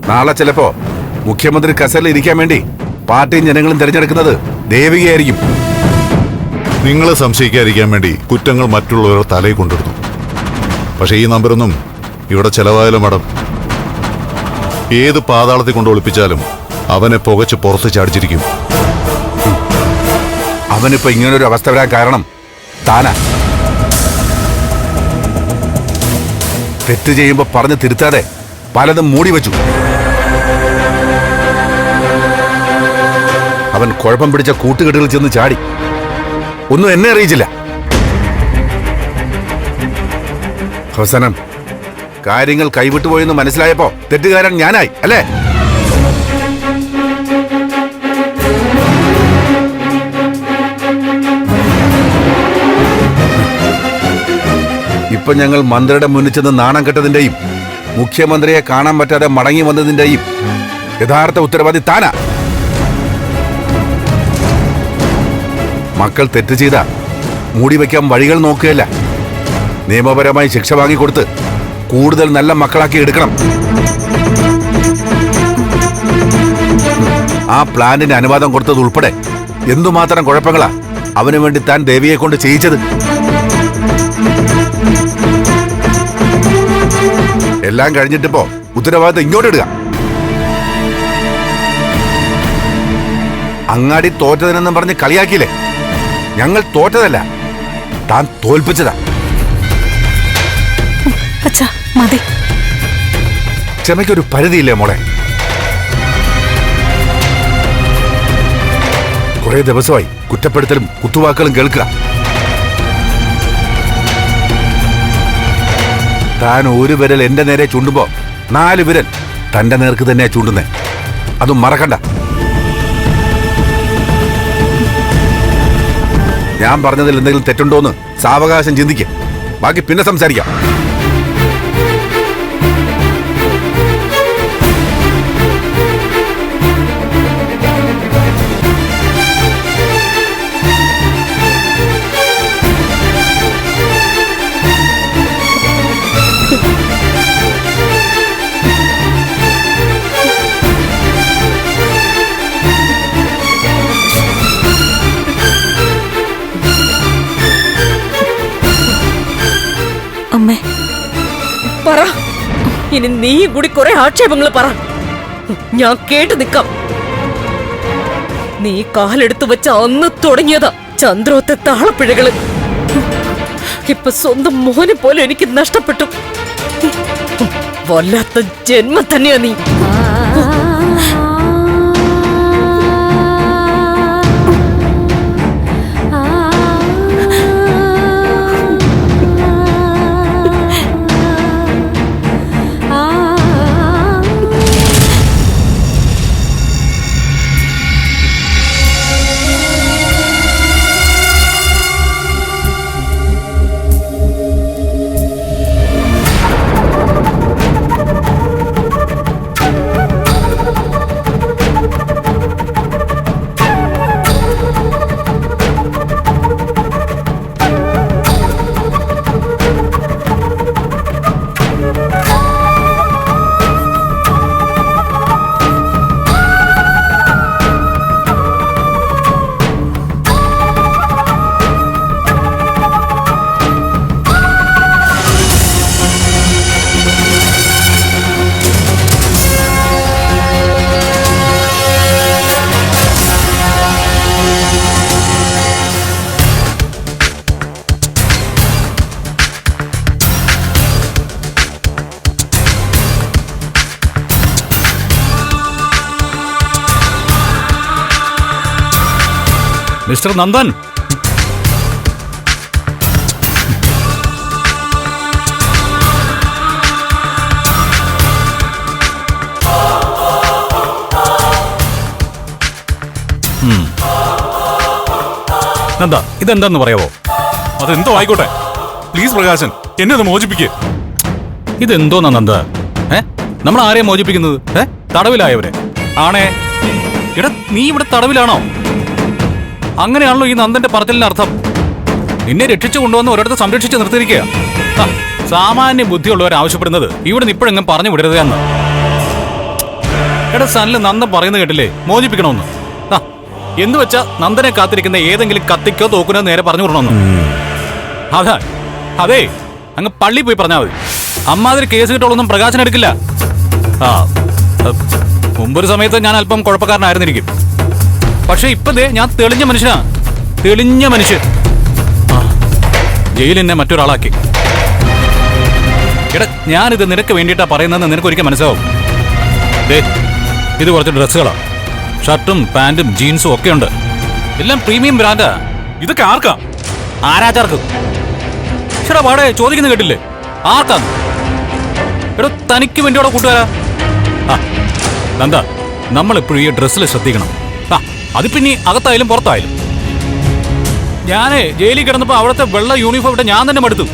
നാളെ ചിലപ്പോ മുഖ്യമന്ത്രി കസേരയിൽ ഇരിക്കാൻ വേണ്ടി പാർട്ടിയും ജനങ്ങളും തിരഞ്ഞെടുക്കുന്നത് ദേവികയായിരിക്കും. നിങ്ങളെ സംശയിക്കാതിരിക്കാൻ വേണ്ടി കുറ്റങ്ങൾ മറ്റുള്ളവരുടെ തലയിൽ കൊണ്ടിരുന്നു. പക്ഷെ ഈ നമ്പരൊന്നും ഇവിടെ ചെലവായാലും മടം. ഏത് പാതാളത്തിൽ കൊണ്ട് ഒളിപ്പിച്ചാലും അവനെ പുകച്ച് പുറത്ത് ചാടിച്ചിരിക്കും. അവനിപ്പോ ഇങ്ങനൊരു അവസ്ഥ വരാൻ കാരണം താനാ. തെറ്റ് ചെയ്യുമ്പോ പറഞ്ഞ് തിരുത്താതെ പലതും മൂടി വെച്ചു. അവൻ കുഴപ്പം പിടിച്ച കൂട്ടുകെട്ടുകളിൽ ചെന്ന് ചാടി. ഒന്നും എന്നെ അറിയിച്ചില്ല. അവസാനം കാര്യങ്ങൾ കൈവിട്ടുപോയെന്ന് മനസ്സിലായപ്പോ തെറ്റുകാരൻ ഞാനായി അല്ലേ? ഇപ്പൊ ഞങ്ങൾ മന്ത്രിയുടെ മുന്നിൽ ചെന്ന് നാണം കെട്ടതിന്റെയും മുഖ്യമന്ത്രിയെ കാണാൻ പറ്റാതെ മടങ്ങി വന്നതിന്റെയും യഥാർത്ഥ ഉത്തരവാദി താനാ. മക്കൾ തെറ്റ് ചെയ്ത മൂടി വയ്ക്കാൻ വഴികൾ നോക്കുകയല്ല, നിയമപരമായി ശിക്ഷ വാങ്ങിക്കൊടുത്ത് കൂടുതൽ നല്ല മക്കളാക്കി എടുക്കണം. ആ പ്ലാന്റിന് അനുവാദം കൊടുത്തത് ഉൾപ്പെടെ എന്തുമാത്രം കുഴപ്പങ്ങളാ അവന് വേണ്ടി താൻ ദേവിയെ കൊണ്ട് ചെയ്യിച്ചത്. എല്ലാം കഴിഞ്ഞിട്ടിപ്പോ ഉത്തരവാദിത്തം ഇങ്ങോട്ടിടുക. അങ്ങാടി തോറ്റതിനെന്നും പറഞ്ഞ് കളിയാക്കിയില്ലേ? ഞങ്ങൾ തോറ്റതല്ല, താൻ തോൽപ്പിച്ചതാ. ക്ഷമയ്ക്കൊരു പരിധിയില്ലേ മോളെ? കുറെ ദിവസമായി കുറ്റപ്പെടുത്തലും കുത്തുവാക്കുകളും കേൾക്കുക. താൻ ഒരു വിരൽ എന്റെ നേരെ ചൂണ്ടുമ്പോ 4 വിരൽ തന്റെ നേർക്ക് തന്നെയാ ചൂണ്ടുന്നേ. അതും മറക്കണ്ട. ഞാൻ പറഞ്ഞതിൽ എന്തെങ്കിലും തെറ്റുണ്ടോന്ന് സാവകാശം ചിന്തിക്കുക. ബാക്കി പിന്നെ സംസാരിക്കാം. അമ്മേ പറ, ഇനി നീയും കൂടി കുറെ ആക്ഷേപങ്ങൾ പറ, ഞാൻ കേട്ടു നിൽക്കാം. നീ കാലെടുത്തു വെച്ച അന്ന് തുടങ്ങിയതാ ചന്ദ്രോത്തെ താളപ്പിഴകള്. ഇപ്പൊ സ്വന്തം മോനെ പോലെ എനിക്ക് നഷ്ടപ്പെട്ടു. വല്ലാത്ത ജന്മം തന്നെയാ നീ. മിസ്റ്റർ നന്ദൻ, നന്ദ, ഇതെന്താന്ന് പറയാവോ? അതെന്തോ ആയിക്കോട്ടെ, പ്ലീസ് പ്രകാശൻ, എന്നെ ഒന്ന് മോചിപ്പിക്കേ. ഇതെന്തോന്നാ നന്ദ? നമ്മൾ ആരെയാ മോചിപ്പിക്കുന്നത്? തടവിലായവരെ ആണേ? എടാ, നീ ഇവിടെ തടവിലാണോ? അങ്ങനെയാണല്ലോ ഈ നന്ദന്റെ പറച്ചിലിന്റെ അർത്ഥം. നിന്നെ രക്ഷിച്ചു കൊണ്ടുവന്ന് ഒരിടത്ത് സംരക്ഷിച്ച് നിർത്തിയിരിക്കുക. സാമാന്യ ബുദ്ധിയുള്ളവർ ആവശ്യപ്പെടുന്നത് ഇവിടെ ഇപ്പോഴെങ്കിലും പറഞ്ഞു വിടരുത് എന്ന്. എടാ സനല് നന്ദൻ പറയുന്നത് കേട്ടില്ലേ, മോചിപ്പിക്കണമെന്ന്. ആ എന്ന് വെച്ചാ നന്ദനെ കാത്തിരിക്കുന്ന ഏതെങ്കിലും കത്തിക്കോ തോക്കിനോ നേരെ പറഞ്ഞു വിടണമെന്ന്. അതാ അതെ, അങ്ങ് പള്ളി പോയി പറഞ്ഞാൽ മതി. അമ്മാതിരി കേസ് കിട്ടുള്ളൊന്നും പ്രകാശനം എടുക്കില്ല. ആ മുമ്പൊരു സമയത്ത് ഞാൻ അല്പം കുഴപ്പക്കാരനായിരുന്നിരിക്കും. പക്ഷെ ഇപ്പൊ ദേ ഞാൻ തെളിഞ്ഞ മനുഷ്യനാ, തെളിഞ്ഞ മനുഷ്യൻ. ജയിലിൽ എന്നെ മറ്റൊരാളാക്കി. എടാ ഞാനിത് നിനക്ക് വേണ്ടിയിട്ടാ പറയുന്നതെന്ന് നിനക്കൊരിക്കൽ മനസ്സിലാവും. ദേ ഇത് കുറച്ച് ഡ്രസ്സുകളാ, ഷർട്ടും പാന്റും ജീൻസും ഒക്കെ ഉണ്ട്. എല്ലാം പ്രീമിയം ബ്രാൻഡാ. ഇതൊക്കെ ആർക്കാ? ആരാച്ചാർക്ക്? ചേട്ടാ പാടെ ചോദിക്കുന്നത് കേട്ടില്ലേ, ആർക്കാന്ന്? എടോ തനിക്ക് വേണ്ടിയോടെ കൂട്ടുകാരാ. ആ നന്ദ, നമ്മളെപ്പോഴും ഈ ഡ്രസ്സിൽ ശ്രദ്ധിക്കണം. ആ അത് പിന്നെ അകത്തായാലും പുറത്തായാലും. ഞാനേ ജയിലിൽ കിടന്നപ്പോ അവിടുത്തെ വെള്ള യൂണിഫോം ഇട്ട് ഞാൻ തന്നെ മടുത്തു.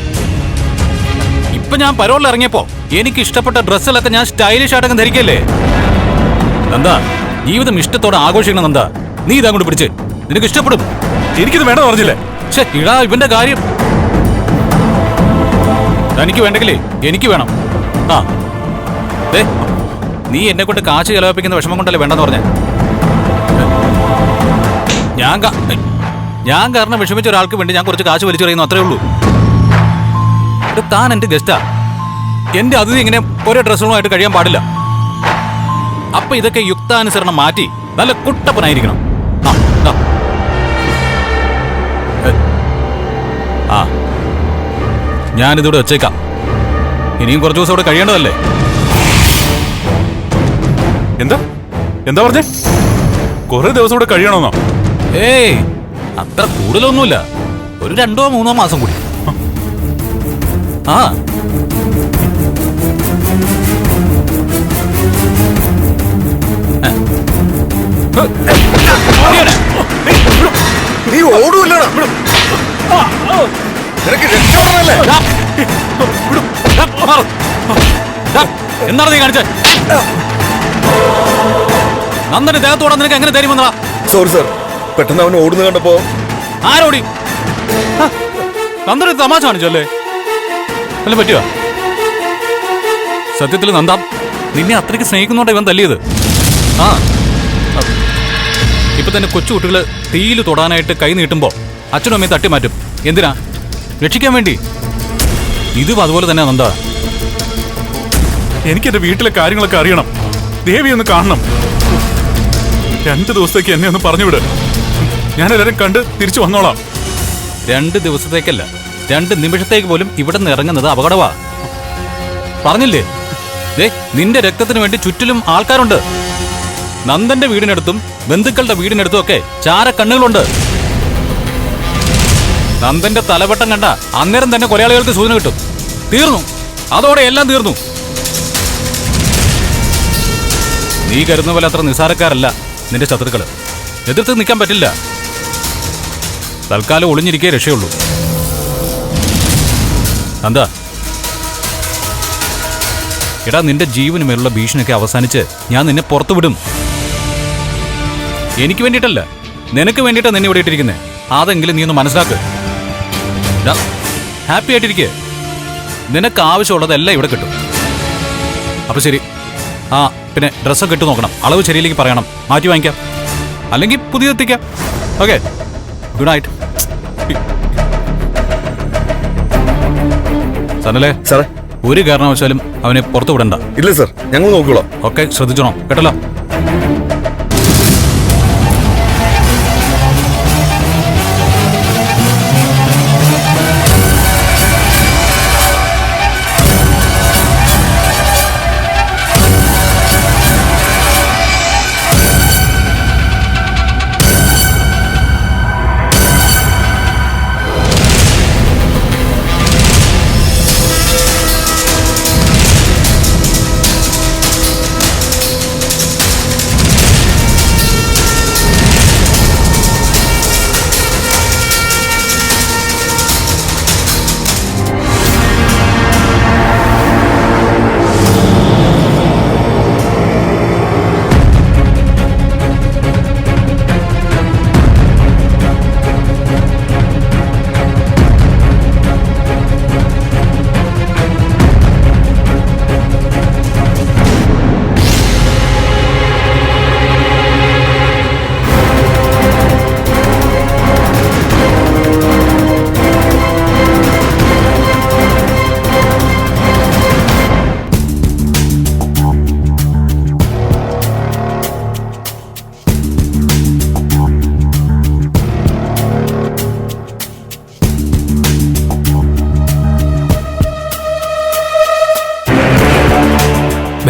ഇപ്പൊ ഞാൻ പരോളിൽ ഇറങ്ങിയപ്പോ എനിക്ക് ഇഷ്ടപ്പെട്ട ഡ്രസ്സുകളൊക്കെ ഞാൻ സ്റ്റൈലിഷ് ആയിട്ടൊക്കെ ധരിക്കല്ലേ. നന്ദ, ജീവിതം ഇഷ്ടത്തോടെ ആഘോഷിക്കണം നന്ദ. നീ ഇതങ്ങോട്ട് പിടിച്ച്, നിനക്ക് ഇഷ്ടപ്പെടും. എനിക്കിത് വേണമെന്ന് പറഞ്ഞില്ലേ? ഇടാ ഇവന്റെ കാര്യം. തനിക്ക് വേണ്ടെങ്കിലേ എനിക്ക് വേണം. ആ ദേ നീ എന്നെ കൊണ്ട് കാശ് ചെലവഴിപ്പിക്കുന്ന വിഷമം കൊണ്ടല്ലേ വേണ്ടെന്ന് പറഞ്ഞ. ഞാൻ കാരണം വിഷമിച്ച ഒരാൾക്ക് വേണ്ടി ഞാൻ കുറച്ച് കാശ് വലിച്ചെറിയുന്നു, അത്രേ ഉള്ളൂ. താൻ എന്റെ ഗസ്റ്റാ. എന്റെ അതിഥി ഇങ്ങനെ ഒരേ ഡ്രസ്സുകളുമായിട്ട് കഴിയാൻ പാടില്ല. അപ്പൊ ഇതൊക്കെ യുക്താനുസരണം മാറ്റി നല്ല കുട്ടപ്പനായിരിക്കണം. ആ ഞാനിതോടെ വെച്ചേക്കാം. ഇനിയും കുറച്ച് ദിവസം ഇവിടെ കഴിയേണ്ടതല്ലേ. എന്താ എന്താ പറഞ്ഞേ? കുറെ ദിവസം ഇവിടെ കഴിയണമെന്നോ? ഏയ് അത്ര കൂടുതലൊന്നുമില്ല, ഒരു 2-3 മാസം കൂടി. ആ നീ ഓടൂല്ലടാ, നിനക്ക് രക്ഷപ്പെടാനല്ലേ? എന്താണ് നീ കാണിച്ചേ? നന്ദന് ദേഹത്തോടെ നിനക്ക് എങ്ങനെ ധൈര്യം വന്നടാ? സോറി സാർ, പെട്ടെന്ന് അവൻ ഓടുന്ന കണ്ടപ്പോ. ആരോടി? നന്ദന് തമാശ കാണിച്ചല്ലേ? അല്ല പറ്റുക? സത്യത്തിൽ നന്ദ നിന്നെ അത്രയ്ക്ക് സ്നേഹിക്കുന്നോണ്ട് ഇവൻ തല്ലിയത്. ആ ഇപ്പൊ തന്നെ കൊച്ചുകുട്ടികള് തീയിൽ തൊടാനായിട്ട് കൈ നീട്ടുമ്പോ അച്ഛനും അമ്മയും തട്ടി മാറ്റും. എന്തിനാ? രക്ഷിക്കാൻ വേണ്ടി. ഇതും അതുപോലെ തന്നെ നന്ദ. എനിക്ക് എന്റെ വീട്ടിലെ കാര്യങ്ങളൊക്കെ അറിയണം. ദേവി ഒന്ന് കാണണം. 2 ദിവസത്തേക്ക് എന്നെ ഒന്ന് പറഞ്ഞുവിട്. ഞാൻ എല്ലാവരും കണ്ട് തിരിച്ചു വന്നോളാം. 2 ദിവസത്തേക്കല്ല, 2 നിമിഷത്തേക്ക് പോലും ഇവിടെ നിന്ന് ഇറങ്ങുന്നത് അപകടമാ. പറഞ്ഞില്ലേ? ദേ നിന്റെ രക്തത്തിന് വേണ്ടി ചുറ്റിലും ആൾക്കാരുണ്ട്. നന്ദന്റെ വീടിനടുത്തും ബന്ധുക്കളുടെ വീടിനടുത്തും ഒക്കെ ചാരക്കണ്ണുകളുണ്ട്. നന്ദന്റെ തലവട്ടം കണ്ട അന്നേരം തന്നെ കൊലയാളികൾക്ക് സൂചന കിട്ടും. തീർന്നു, അതോടെ എല്ലാം തീർന്നു. നീ കരുതുന്ന പോലെ അത്ര നിസ്സാരക്കാരല്ല നിന്റെ ശത്രുക്കള്. എതിർത്ത് നിൽക്കാൻ പറ്റില്ല. തൽക്കാലം ഒളിഞ്ഞിരിക്കേ രക്ഷയുള്ളൂ. എന്താ എടാ, നിന്റെ ജീവന് മേലുള്ള ഭീഷണിയൊക്കെ അവസാനിച്ച് ഞാൻ നിന്നെ പുറത്തുവിടും. എനിക്ക് വേണ്ടിയിട്ടല്ല, നിനക്ക് വേണ്ടിയിട്ടാ നിന്നെ ഇവിടെ ഇട്ടിരിക്കുന്നേ. അതെങ്കിലും നീ ഒന്ന് മനസ്സിലാക്ക്. ഹാപ്പി ആയിട്ടിരിക്കേ. നിനക്ക് ആവശ്യമുള്ളതെല്ലാം ഇവിടെ കിട്ടും. അപ്പൊ ശരി. ആ പിന്നെ ഡ്രസ്സൊക്കെ ഇട്ട് നോക്കണം. അളവ് ശരിയിലേക്ക് പറയണം, മാറ്റി വാങ്ങിക്കാം. അല്ലെങ്കിൽ പുതിയതെത്തിക്കാം. Okay, good night. സനലേ സാറേ, ഒരു കാരണവശാലും അവനെ പുറത്തു വിടണ്ട. ഇല്ല സാർ, ഞങ്ങൾ നോക്കിക്കോളാം. ഒക്കെ ശ്രദ്ധിച്ചോണം കേട്ടല്ലോ.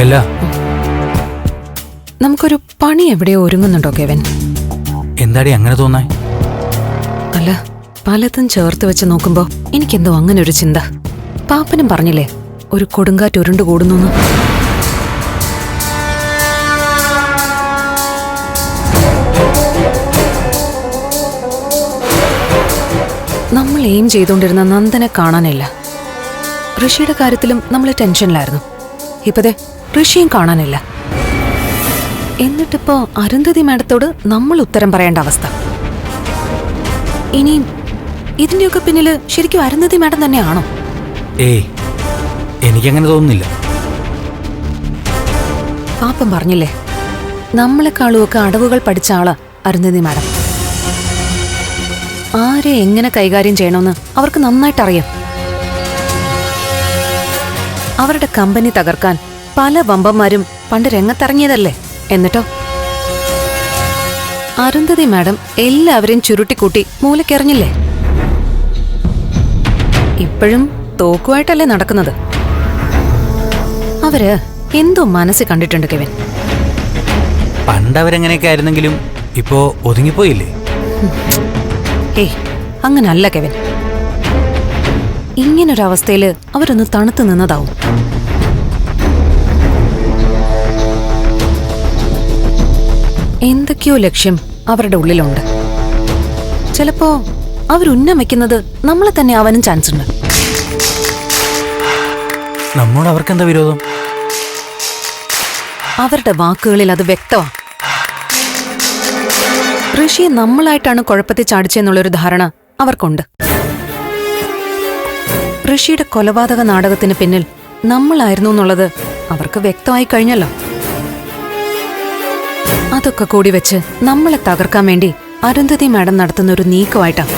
അല്ല, നമുക്കൊരു പണി എവിടെയോ ഒരുങ്ങുന്നുണ്ടോ കെവിൻ? എന്താടി അങ്ങനെ തോന്നാ? അല്ല, പലതും ചേർത്ത് വെച്ച് നോക്കുമ്പോ എനിക്കെന്തോ അങ്ങനെ ഒരു ചിന്ത. പാപ്പനും പറഞ്ഞില്ലേ ഒരു കൊടുങ്കാറ്റ് ഉരുണ്ടുകൂടുന്നു. നമ്മൾ എയിം ചെയ്തുകൊണ്ടിരുന്ന നന്ദനെ കാണാനില്ല. ഋഷിയുടെ കാര്യത്തിലും നമ്മൾ ടെൻഷനിലായിരുന്നു. ഇപ്പതേ ഋഷിയും കാണാനില്ല. എന്നിട്ടിപ്പോ അരുന്ധതി മാഡത്തോട് നമ്മൾ ഉത്തരം പറയേണ്ട അവസ്ഥ. ഇനി ഇതിന്റെയൊക്കെ പിന്നില് ശരിക്കും അരുന്ധതി മാഡം തന്നെയാണോ? ഏയ്, എനിക്കങ്ങനെ തോന്നുന്നില്ല. പാപ്പൻ പറഞ്ഞില്ലേ നമ്മളെക്കാളുമൊക്കെ അടവുകൾ പഠിച്ച ആളാ അരുന്ധതി മാഡം. ആരെ എങ്ങനെ കൈകാര്യം ചെയ്യണമെന്ന് അവർക്ക് നന്നായിട്ടറിയാം. അവരുടെ കമ്പനി തകർക്കാൻ പല വമ്പന്മാരും പണ്ട് രംഗത്തിറങ്ങിയതല്ലേ. എന്നിട്ടോ അരുന്ധതി മാഡം എല്ലാവരെയും ചുരുട്ടിക്കൂട്ടി മൂലക്കെറിഞ്ഞില്ലേ. ഇപ്പോഴും തോക്കുമായിട്ടല്ലേ നടക്കുന്നത്. അവര് എന്തോ മനസ്സിൽ കണ്ടിട്ടുണ്ട് കെവിൻ. പണ്ടവരെങ്ങനെയൊക്കെ ആയിരുന്നെങ്കിലും ഇപ്പോ ഒതുങ്ങിപ്പോയില്ലേ? ഏയ്, അങ്ങനല്ല കെവിൻ. ഇങ്ങനൊരവസ്ഥയില് അവരൊന്ന് തണുത്തു നിന്നതാവും. എന്തൊക്കെയോ ലക്ഷ്യം അവരുടെ ഉള്ളിലുണ്ട്. ചിലപ്പോ അവരുന്നം വയ്ക്കുന്നത് നമ്മളെ തന്നെ ആവാനും ചാൻസ് ഉണ്ട്. നമ്മോട് അവർക്കെന്താ വിരോധം? അവരുടെ വാക്കുകളിൽ അത് വ്യക്തമാണ്. ഋഷിയെ നമ്മളായിട്ടാണ് കുഴപ്പത്തിൽ ചാടിച്ചെന്നുള്ളൊരു ധാരണ അവർക്കുണ്ട്. ഋഷിയുടെ കൊലപാതക നാടകത്തിന് പിന്നിൽ നമ്മളായിരുന്നു എന്നുള്ളത് അവർക്ക് വ്യക്തമായി കഴിഞ്ഞല്ലോ. അതൊക്കെ കൂടി വെച്ച് നമ്മളെ തകർക്കാൻ വേണ്ടി അരുന്ധതി മാഡം നടത്തുന്ന ഒരു നീക്കമായിട്ടാണ്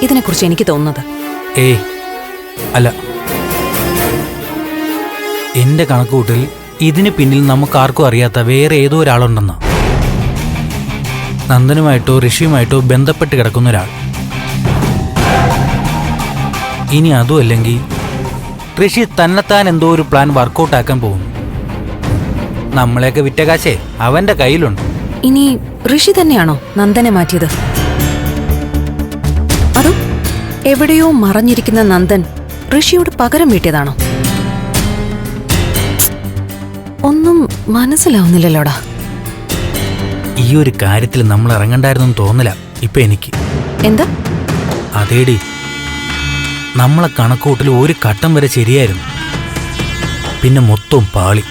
ഇതിനെക്കുറിച്ച് എനിക്ക് തോന്നുന്നത്. ഏയ് അല്ല, എന്റെ കണക്കുകൂട്ടിൽ ഇതിന് പിന്നിൽ നമുക്കാർക്കും അറിയാത്ത വേറെ ഏതോ ഒരാളുണ്ടെന്നാ. നന്ദനുമായിട്ടോ ഋഷിയുമായിട്ടോ ബന്ധപ്പെട്ട് കിടക്കുന്ന ഒരാൾ. ഇനി അതും അല്ലെങ്കിൽ ഋഷി തന്നെത്താൻ എന്തോ ഒരു പ്ലാൻ വർക്കൗട്ട് ആക്കാൻ പോകുന്നു. നമ്മളെയൊക്കെ വിറ്റ കാശേ അവന്റെ കയ്യിലുണ്ട്. ഇനി ഋഷി തന്നെയാണോ നന്ദനെ മാറ്റിയത്? അതോ എവിടെയോ മറഞ്ഞിരിക്കുന്ന നന്ദൻ ഋഷിയോട് പകരം വീട്ടിയതാണോ? ഒന്നും മനസ്സിലാവുന്നില്ലല്ലോടാ. ഈ ഒരു കാര്യത്തിൽ നമ്മൾ ഇറങ്ങണ്ടായിരുന്നു തോന്നില്ല ഇപ്പൊ എനിക്ക്. എന്താ? അതേടി, നമ്മളെ കണക്കൂട്ടിൽ ഒരു ഘട്ടം വരെ ശരിയായിരുന്നു, പിന്നെ മൊത്തം പാളി.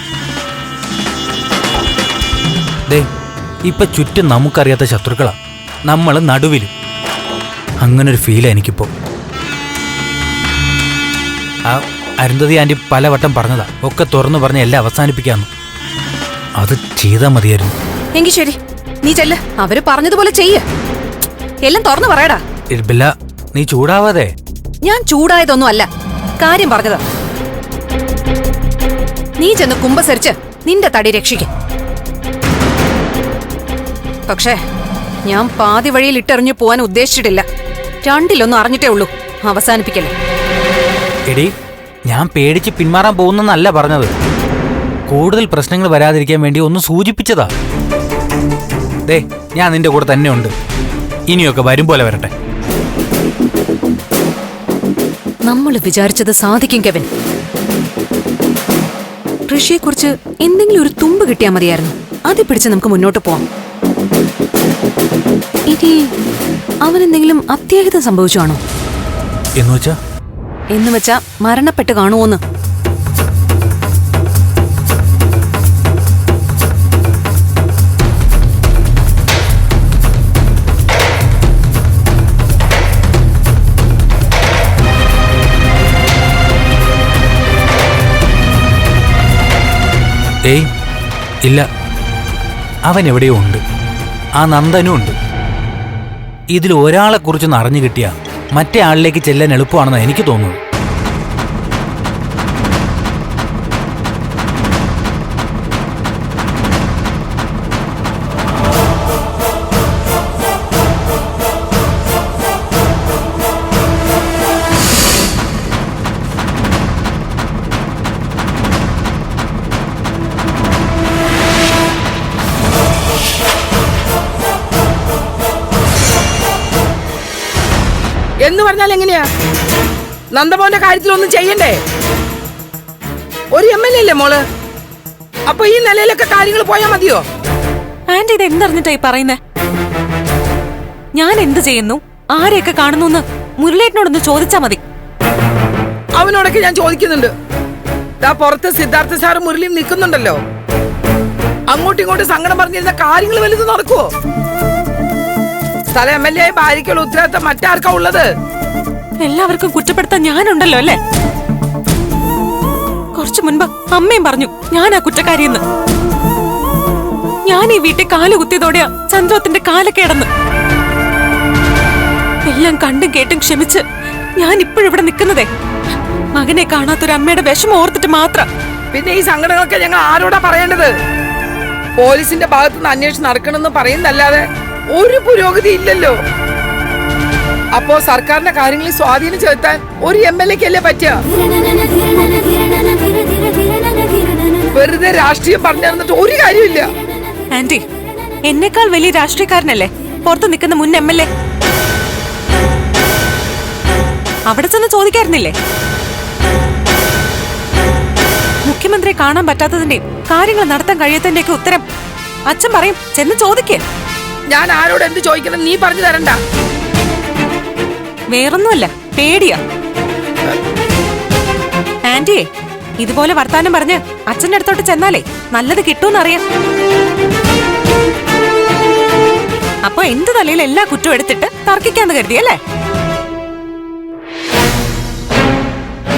ദേ, ഇപ്പൊ ചുറ്റും നമുക്കറിയാത്ത ശത്രുക്കളാ, നമ്മൾ നടുവിൽ. അങ്ങനൊരു ഫീലാ എനിക്കിപ്പോ. ആ അരുന്ധതി ആന്റി പലവട്ടം പറഞ്ഞതാ ഒക്കെ തുറന്നു പറഞ്ഞ എല്ലാം അവസാനിപ്പിക്കാന്ന്. അത് ചെയ്താൽ മതിയായിരുന്നു. എങ്കിൽ ശരി, നീ ചെല്ല്, അവര് പറഞ്ഞതുപോലെ ചെയ്യ്. എല്ലാം തുറന്നു പറയടാ. ബില്ല, നീ ചൂടാവാതെ. ഞാൻ ചൂടായതൊന്നും അല്ല, കാര്യം പറഞ്ഞതാ. നീ ചെന്ന് കുമ്പസരിച്ച് നിന്റെ തടി രക്ഷിക്ക. പക്ഷേ ഞാൻ പാതി വഴിയിൽ ഇട്ടെറിഞ്ഞു പോവാൻ ഉദ്ദേശിച്ചിട്ടില്ല. രണ്ടിലൊന്നും അറിഞ്ഞിട്ടേ ഉള്ളൂ. അവസാനിപ്പിക്കല്ലേ. എടി, ഞാൻ പേടിച്ച് പിന്മാറാൻ പോകുന്നെന്നല്ല പറഞ്ഞത്. കൂടുതൽ പ്രശ്നങ്ങൾ വരാതിരിക്കാൻ വേണ്ടി ഒന്ന് സൂചിപ്പിച്ചതാ. ദേ, ഞാൻ നിന്റെ കൂടെ തന്നെ ഉണ്ട്. ഇനിയൊക്കെ വരും പോലെ വരട്ടെ. നമ്മൾ വിചാരിച്ചത് സാധിക്കും കെവിൻ. ഋഷിയെക്കുറിച്ച് എന്തെങ്കിലും ഒരു തുമ്പ് കിട്ടിയാൽ മതിയായിരുന്നു. അത് പിടിച്ച് നമുക്ക് മുന്നോട്ട് പോവാം. ഇനി അവനെന്തെങ്കിലും അത്യാഹിതം സംഭവിച്ചാണോ? എന്നുവെച്ചാ മരണപ്പെട്ട് കാണുമോന്ന്. ഏയ് ഇല്ല, അവൻ എവിടെയോ ഉണ്ട്. ആ നന്ദനും ഉണ്ട്. ഇതിൽ ഒരാളെക്കുറിച്ചൊന്ന് അറിഞ്ഞു കിട്ടിയാ മറ്റേ ആളിലേക്ക് ചെല്ലാൻ എളുപ്പമാണെന്ന് എനിക്ക് തോന്നുന്നു. എന്ന് പറഞ്ഞാൽ എങ്ങനെയാ? നന്ദമോന്റെ കാര്യത്തിലൊന്നും ചെയ്യണ്ടേ? ഒരു MLA അല്ലേ മോള്? അപ്പൊ ഈ നിലയിലൊക്കെ കാര്യങ്ങൾ പോയാ മതിയോ? ആന്റി ഇത് എന്തറിഞ്ഞിട്ടായി പറയുന്നേ? ഞാൻ എന്ത് ചെയ്യുന്നു, ആരെയൊക്കെ കാണുന്നു എന്ന് മുരളേട്ടനോടൊന്ന് ചോദിച്ചാ മതി. അവനോടൊക്കെ ഞാൻ ചോദിക്കുന്നുണ്ട്. പുറത്ത് സിദ്ധാർത്ഥ സാറും മുരളിയും നിൽക്കുന്നുണ്ടല്ലോ. അങ്ങോട്ടും ഇങ്ങോട്ടും സങ്കടം പറഞ്ഞിരുന്ന കാര്യങ്ങൾ വലുത് നടക്കുവോ? സ്ഥല MLA ആയി ഭാര്യയ്ക്കുള്ള ഉത്തരവാദിത്തം മറ്റാർക്കാ ഉള്ളത്? എല്ലാവർക്കും കുറ്റപ്പെടുത്താൻ ഞാനുണ്ടല്ലോ അല്ലേ? കുറച്ചു മുൻപ് അമ്മയും പറഞ്ഞു ഞാനാ കുറ്റക്കാരിയെന്ന്. ഞാൻ ഈ വീട്ടിൽ കാല് കുത്തിയതോടെയാ ചന്ദ്രോത്തിന്റെ കാലക്കേടന്ന്. എല്ലാം കണ്ടും കേട്ടും ക്ഷമിച്ച് ഞാൻ ഇപ്പോഴിവിടെ നിൽക്കുന്നതേ മകനെ കാണാത്തൊരു അമ്മയുടെ വിഷമം ഓർത്തിട്ട് മാത്രം. പിന്നെ ഈ സങ്കടങ്ങളൊക്കെ ഞങ്ങൾ ആരോടാ പറയേണ്ടത്? പോലീസിന്റെ ഭാഗത്തുനിന്ന് അന്വേഷണം നടക്കണമെന്ന് പറയുന്നല്ലാതെ ഒരു പുരോഗതി ഇല്ലല്ലോ. അപ്പോ സർക്കാരിന്റെ കാര്യങ്ങളിൽ സ്വാധീനം ചെലുത്താൻ ഒരു MLA-ക്ക് അല്ലേ പറ്റുക? വെറുതെ രാഷ്ട്രീയം പറഞ്ഞു തന്നിട്ട് ഒരു കാര്യമില്ല. ആന്റി, എന്നെക്കാൾ വലിയ രാഷ്ട്രീയക്കാരനല്ലേ പുറത്ത് നിൽക്കുന്ന മുൻ MLA. അവിടെ ചെന്ന് ചോദിക്കായിരുന്നില്ലേ? മുഖ്യമന്ത്രിയെ കാണാൻ പറ്റാത്തതിന്റെയും കാര്യങ്ങൾ നടത്താൻ കഴിയാത്തതിന്റെയൊക്കെ ഉത്തരം അച്ഛൻ പറയും. ചെന്ന് ചോദിക്കേ. ഞാൻ ആരോട് എന്ത് ചോദിക്കണം നീ പറഞ്ഞു തരണ്ട. വേറൊന്നുമല്ല, പേടിയാ. ആന്റിയെ ഇതുപോലെ വർത്താനം പറഞ്ഞ് അച്ഛന്റെ അടുത്തോട്ട് ചെന്നാലേ നല്ലത് കിട്ടൂന്നറിയാം. അപ്പൊ എന്റെ തലയിൽ എല്ലാ കുറ്റവും എടുത്തിട്ട് തർക്കിക്കാന്ന് കരുതിയല്ലേ?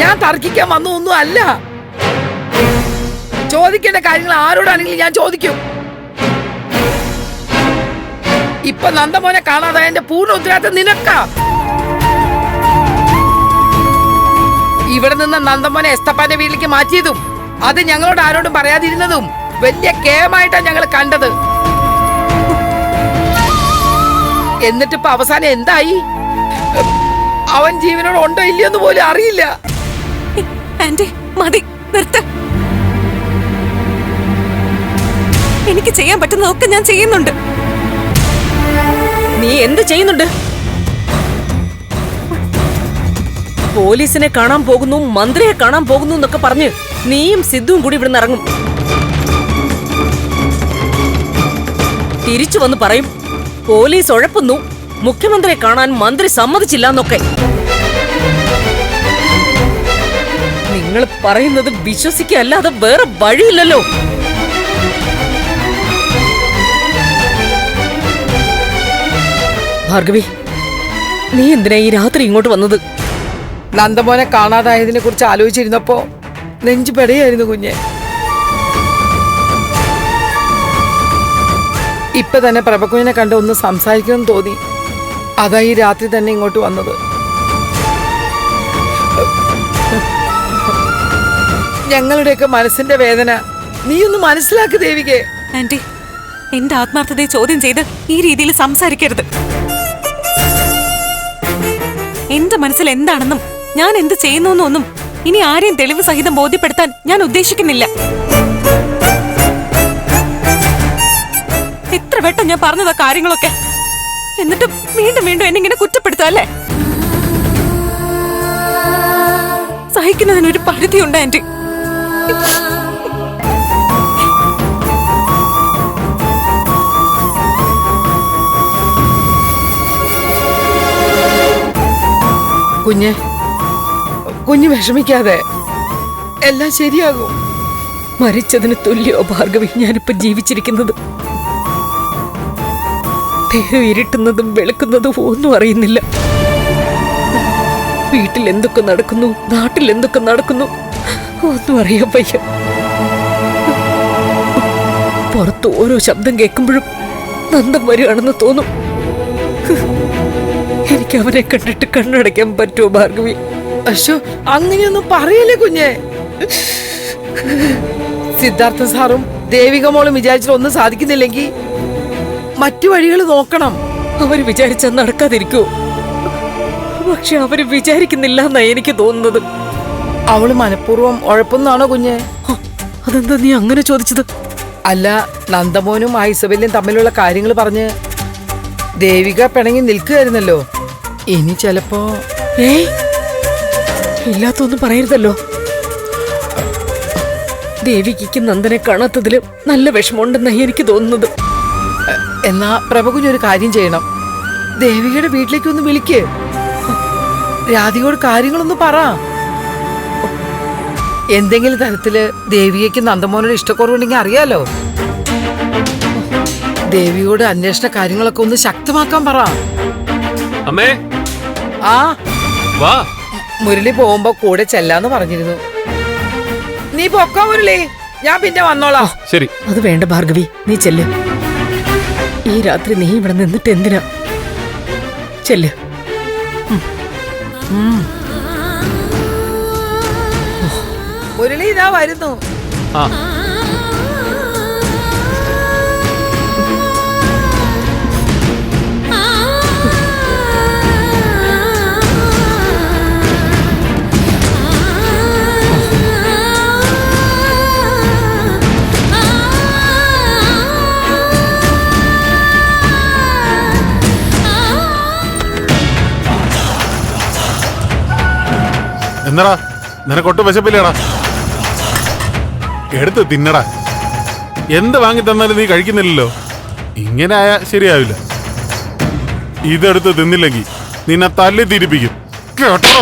ഞാൻ തർക്കിക്കാൻ വന്നു ഒന്നും അല്ല. ചോദിക്കേണ്ട കാര്യങ്ങൾ ആരോടാണെങ്കിലും ഞാൻ ചോദിക്കും. ഇപ്പൊ നന്ദമോനെ കാണാതായ എന്റെ പൂർണ്ണ ഉത്തരവാദിത്തം നിനക്കാ. ഇവിടെ നിന്ന് നന്ദമോനെ എസ്തപ്പാന്റെ വീട്ടിലേക്ക് മാറ്റിയതും അത് ഞങ്ങളോട് ആരോടും പറയാതിരുന്നതും വലിയ കേമായിട്ടാണ് ഞങ്ങൾ കണ്ടത്. എന്നിട്ടിപ്പോ അവസാനം എന്തായി? അവൻ ജീവനോട് ഉണ്ടോ ഇല്ലയോന്ന് പോലും അറിയില്ല. ആന്റി മതി, നിർത്ത്. എനിക്ക് ചെയ്യാൻ പറ്റുന്നതൊക്കെ ഞാൻ ചെയ്യുന്നുണ്ട്. നീ എന്ത് ചെയ്യുന്നുണ്ട്? പോലീസിനെ കാണാൻ പോകുന്നു, മന്ത്രിയെ കാണാൻ പോകുന്നു എന്നൊക്കെ പറഞ്ഞ് നീയും സിദ്ധുവും കൂടി ഇവിടുന്ന് ഇറങ്ങും. തിരിച്ചു വന്ന് പറയും പോലീസ് ഉഴപ്പുന്നു, മുഖ്യമന്ത്രിയെ കാണാൻ മന്ത്രി സമ്മതിച്ചില്ല എന്നൊക്കെ. നിങ്ങൾ പറയുന്നത് വിശ്വസിക്കല്ലാതെ വേറെ വഴിയില്ലല്ലോ. ഭാർഗവി, നീ എന്തിനാ ഈ രാത്രി ഇങ്ങോട്ട് വന്നത്? നന്ദമോനെ കാണാതായതിനെ കുറിച്ച് ആലോചിച്ചിരുന്നപ്പോ നെഞ്ചു പെടയായിരുന്നു കുഞ്ഞെ. ഇപ്പൊ തന്നെ പ്രഭകുഞ്ഞിനെ കണ്ട് ഒന്ന് സംസാരിക്കണം തോന്നി. അതാ ഈ രാത്രി തന്നെ ഇങ്ങോട്ട് വന്നത്. ഞങ്ങളുടെയൊക്കെ മനസ്സിന്റെ വേദന നീ ഒന്ന് മനസ്സിലാക്കി ദേവികെ. ആന്റി, എന്റെ ആത്മാർത്ഥതയെ ചോദ്യം ചെയ്ത് ഈ രീതിയിൽ സംസാരിക്കരുത്. എന്റെ മനസ്സിൽ എന്താണെന്നും ഞാൻ എന്ത് ചെയ്യുന്നു ഇനി ആരെയും തെളിവ് സഹിതം ബോധ്യപ്പെടുത്താൻ ഞാൻ ഉദ്ദേശിക്കുന്നില്ല. എത്ര വട്ടം ഞാൻ പറഞ്ഞതാ കാര്യങ്ങളൊക്കെ, എന്നിട്ടും വീണ്ടും വീണ്ടും എന്നിങ്ങനെ കുറ്റപ്പെടുത്തല്ലേ? സഹിക്കുന്നതിനൊരു പരിധിയുണ്ട് ആന്റി. കുഞ്ഞ് വിഷമിക്കാതെ, എല്ലാം ശരിയാകും. മരിച്ചതിന് തുല്യോ ഭാർഗവി ഞാനിപ്പോ ജീവിച്ചിരിക്കുന്നത്. ദേഹം ഇരുട്ടുന്നതും വെളുക്കുന്നതും ഒന്നും അറിയുന്നില്ല. വീട്ടിൽ എന്തൊക്കെ നടക്കുന്നു, നാട്ടിൽ എന്തൊക്കെ നടക്കുന്നു ഒന്നും അറിയാൻ വയ്യ. പുറത്ത് ഓരോ ശബ്ദം കേൾക്കുമ്പോഴും നന്ദം വരികയാണെന്ന് തോന്നും. എനിക്ക് അവനെ കണ്ടിട്ട് കണ്ണടയ്ക്കാൻ പറ്റുമോ ഭാർഗവി? അശോ, അങ്ങനെയൊന്നും പറയല്ലേ കുഞ്ഞെ. സിദ്ധാർത്ഥ സാറും ദേവിക മോളും വിചാരിച്ചിട്ട് ഒന്നും സാധിക്കുന്നില്ലെങ്കിൽ മറ്റു വഴികൾ നോക്കണം. അവര് വിചാരിച്ചാൽ നടക്കാതിരിക്കുമോ? പക്ഷെ അവര് വിചാരിക്കുന്നില്ല എന്നാ എനിക്ക് തോന്നുന്നത്. അവള് മനഃപൂർവ്വം ഉഴപ്പുന്നാണോ കുഞ്ഞെ? അതെന്താ നീ അങ്ങനെ ചോദിച്ചത്? അല്ല, നന്ദമോനും ഐസബല്യം തമ്മിലുള്ള കാര്യങ്ങൾ പറഞ്ഞ് ദേവിക പിണങ്ങി നിൽക്കുകയായിരുന്നല്ലോ. ഇനി ചിലപ്പോ ഏയ് ഇല്ലാത്തൊന്നും പറയരുതല്ലോ. ദേവിക്ക് നന്ദനെ കാണാത്തതില് നല്ല വിഷമമുണ്ടെന്നായി എനിക്ക് തോന്നുന്നത്. എന്നാ പ്രഭകുഞ്ഞൊരു കാര്യം ചെയ്യണം. ദേവികയുടെ വീട്ടിലേക്ക് ഒന്ന് വിളിക്ക്. രാധികയോട് കാര്യങ്ങളൊന്ന് പറ. എന്തെങ്കിലും തരത്തില് ദേവികയ്ക്ക് നന്ദമോനോട് ഇഷ്ടക്കുറവുണ്ടെങ്കിൽ അറിയാലോ. ദേവിയോട് അന്വേഷണ കാര്യങ്ങളൊക്കെ ഒന്ന് ശക്തമാക്കാൻ പറ. അമ്മേ ആ വാ. മുരളി പോകുമ്പോ കൂടെ ചെല്ലാന്ന് പറഞ്ഞിരുന്നു. നീ പൊക്കോ മുരളി, ഞാൻ പിന്നെ വന്നോളാം. ശരി. അത് വേണ്ട ഭാർഗവി, നീ ചെല്ല്. ഈ രാത്രി നീ ഇവിടെ നിന്നിട്ട് എന്തിനാ? ചെല്ല്. മുരളി ഇതാ വരുന്നു. ആ എന്നടാ നിനക്കൊട്ടും വിശപ്പില്ലേടാ? എടുത്ത് തിന്നടാ. എന്ത് വാങ്ങി തന്നാലും നീ കഴിക്കുന്നില്ലല്ലോ. ഇങ്ങനെ ആയാ ശരിയാവില്ല. ഇതെടുത്ത് തിന്നില്ലെങ്കിൽ നിന്നെ തല്ലി തിരിപ്പിക്കും കേട്ടോ.